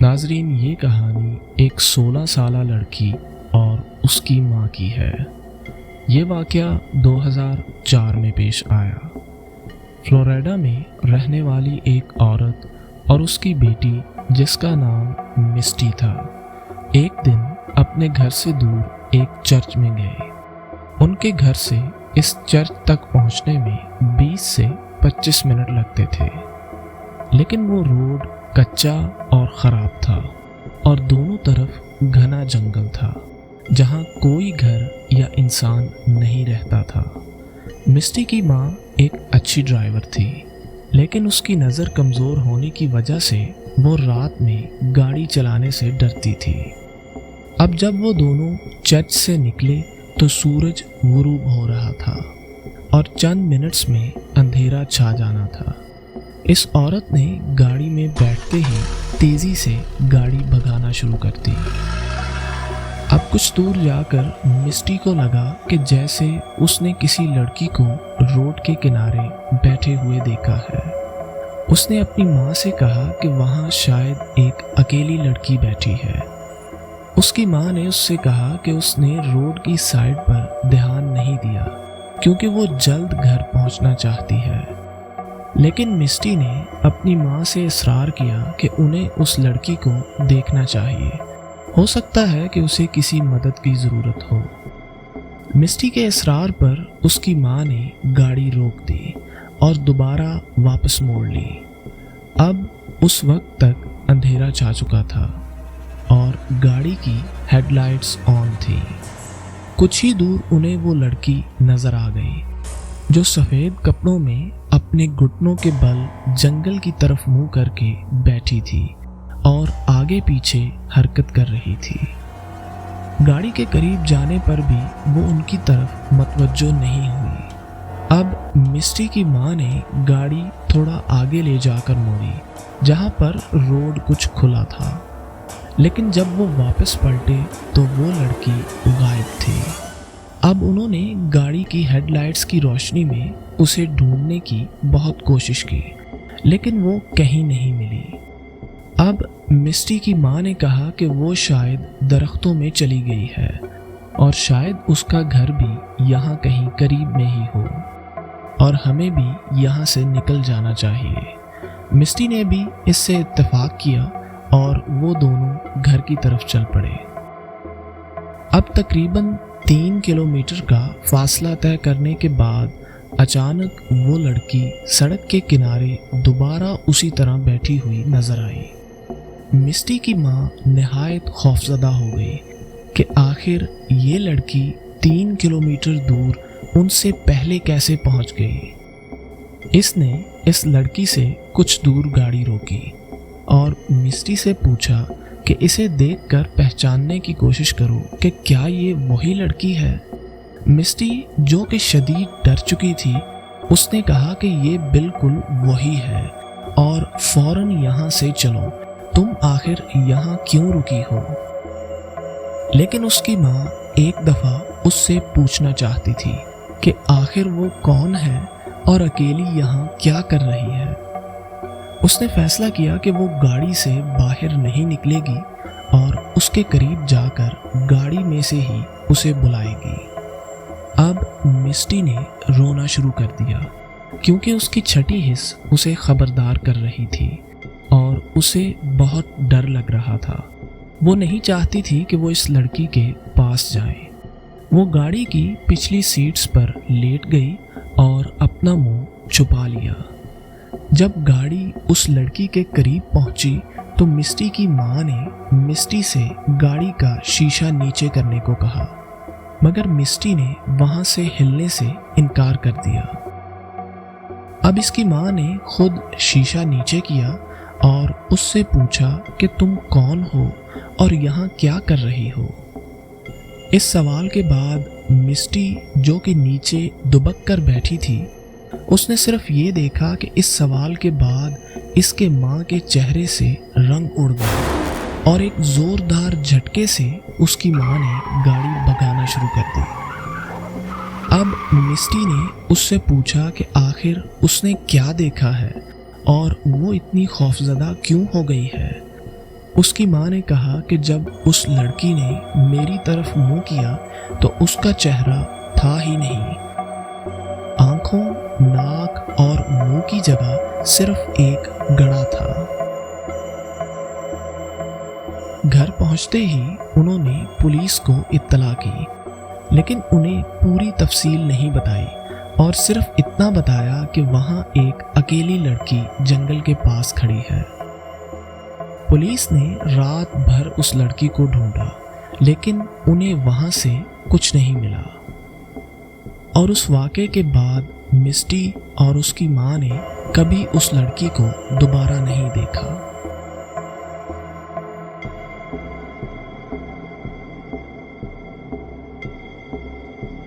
नाजरीन, ये कहानी एक 16 साला लड़की और उसकी माँ की है। ये वाक़या 2004 में पेश आया। फ्लोरिडा में रहने वाली एक औरत और उसकी बेटी जिसका नाम मिस्टी था, एक दिन अपने घर से दूर एक चर्च में गए। उनके घर से इस चर्च तक पहुंचने में 20 से 25 मिनट लगते थे, लेकिन वो रोड कच्चा और ख़राब था और दोनों तरफ घना जंगल था जहाँ कोई घर या इंसान नहीं रहता था। मिस्टी की माँ एक अच्छी ड्राइवर थी, लेकिन उसकी नज़र कमज़ोर होने की वजह से वो रात में गाड़ी चलाने से डरती थी। अब जब वो दोनों चर्च से निकले तो सूरज गुरूब हो रहा था और चंद मिनट्स में अंधेरा छा जाना था। इस औरत ने गाड़ी में बैठते ही तेज़ी से गाड़ी भगाना शुरू कर दी। अब कुछ दूर जाकर मिस्टी को लगा कि जैसे उसने किसी लड़की को रोड के किनारे बैठे हुए देखा है। उसने अपनी माँ से कहा कि वहाँ शायद एक अकेली लड़की बैठी है। उसकी माँ ने उससे कहा कि उसने रोड की साइड पर ध्यान नहीं दिया क्योंकि वो जल्द घर पहुँचना चाहती है। लेकिन मिस्टी ने अपनी माँ से इसरार किया कि उन्हें उस लड़की को देखना चाहिए, हो सकता है कि उसे किसी मदद की ज़रूरत हो। मिस्टी के इसरार पर उसकी माँ ने गाड़ी रोक दी और दोबारा वापस मोड़ ली। अब उस वक्त तक अंधेरा छा चुका था और गाड़ी की हेडलाइट्स ऑन थी। कुछ ही दूर उन्हें वो लड़की नज़र आ गई जो सफ़ेद कपड़ों में अपने घुटनों के बल जंगल की तरफ मुंह करके बैठी थी और आगे पीछे हरकत कर रही थी। गाड़ी के करीब जाने पर भी वो उनकी तरफ मतवज्जो नहीं हुई। अब मिस्टी की माँ ने गाड़ी थोड़ा आगे ले जाकर मोड़ी जहाँ पर रोड कुछ खुला था, लेकिन जब वो वापस पलटे तो वो लड़की गायब थी। अब उन्होंने गाड़ी की हेडलाइट्स की रोशनी में उसे ढूंढने की बहुत कोशिश की, लेकिन वो कहीं नहीं मिली। अब मिस्टी की माँ ने कहा कि वो शायद दरख्तों में चली गई है और शायद उसका घर भी यहाँ कहीं करीब में ही हो और हमें भी यहाँ से निकल जाना चाहिए। मिस्टी ने भी इससे इत्तेफाक किया और वो दोनों घर की तरफ चल पड़े। अब तकरीबन 3 किलोमीटर का फासला तय करने के बाद अचानक वो लड़की सड़क के किनारे दोबारा उसी तरह बैठी हुई नजर आई। मिस्टी की माँ निहायत खौफजदा हो गई कि आखिर ये लड़की 3 किलोमीटर दूर उनसे पहले कैसे पहुंच गई। इसने इस लड़की से कुछ दूर गाड़ी रोकी और मिस्टी से पूछा कि इसे देखकर पहचानने की कोशिश करो कि क्या ये वही लड़की है। मिस्टी, जो कि शदीद डर चुकी थी, उसने कहा कि ये बिल्कुल वही है और फौरन यहाँ से चलो, तुम आखिर यहाँ क्यों रुकी हो। लेकिन उसकी माँ एक दफ़ा उससे पूछना चाहती थी कि आखिर वो कौन है और अकेली यहाँ क्या कर रही है। उसने फैसला किया कि वो गाड़ी से बाहर नहीं निकलेगी और उसके करीब जाकर गाड़ी में से ही उसे बुलाएगी। अब मिस्टी ने रोना शुरू कर दिया क्योंकि उसकी छठी हिस्स उसे खबरदार कर रही थी और उसे बहुत डर लग रहा था। वो नहीं चाहती थी कि वो इस लड़की के पास जाए। वो गाड़ी की पिछली सीट्स पर लेट गई और अपना मुंह छुपा लिया। जब गाड़ी उस लड़की के करीब पहुंची तो मिस्टी की माँ ने मिस्टी से गाड़ी का शीशा नीचे करने को कहा, मगर मिस्टी ने वहां से हिलने से इनकार कर दिया। अब इसकी माँ ने खुद शीशा नीचे किया और उससे पूछा कि तुम कौन हो और यहाँ क्या कर रही हो। इस सवाल के बाद मिस्टी, जो कि नीचे दुबक कर बैठी थी, उसने सिर्फ ये देखा कि इस सवाल के बाद इसके माँ के चेहरे से रंग उड़ गया और एक जोरदार झटके से उसकी माँ ने गाड़ी भगाना शुरू कर दी। अब मिस्टी ने उससे पूछा कि आखिर उसने क्या देखा है और वो इतनी खौफजदा क्यों हो गई है। اس کی ماں نے کہا کہ جب اس لڑکی نے میری طرف منہ کیا تو اس کا چہرہ تھا ہی نہیں، آنکھوں، ناک اور منہ کی جگہ صرف ایک گڑھا تھا۔ گھر پہنچتے ہی انہوں نے پولیس کو اطلاع کی، لیکن انہیں پوری تفصیل نہیں بتائی اور صرف اتنا بتایا کہ وہاں ایک اکیلی لڑکی جنگل کے پاس کھڑی ہے۔ پولیس نے رات بھر اس لڑکی کو ڈھونڈا، لیکن انہیں وہاں سے کچھ نہیں ملا، اور اس واقعے کے بعد مسٹی اور اس کی ماں نے کبھی اس لڑکی کو دوبارہ نہیں دیکھا۔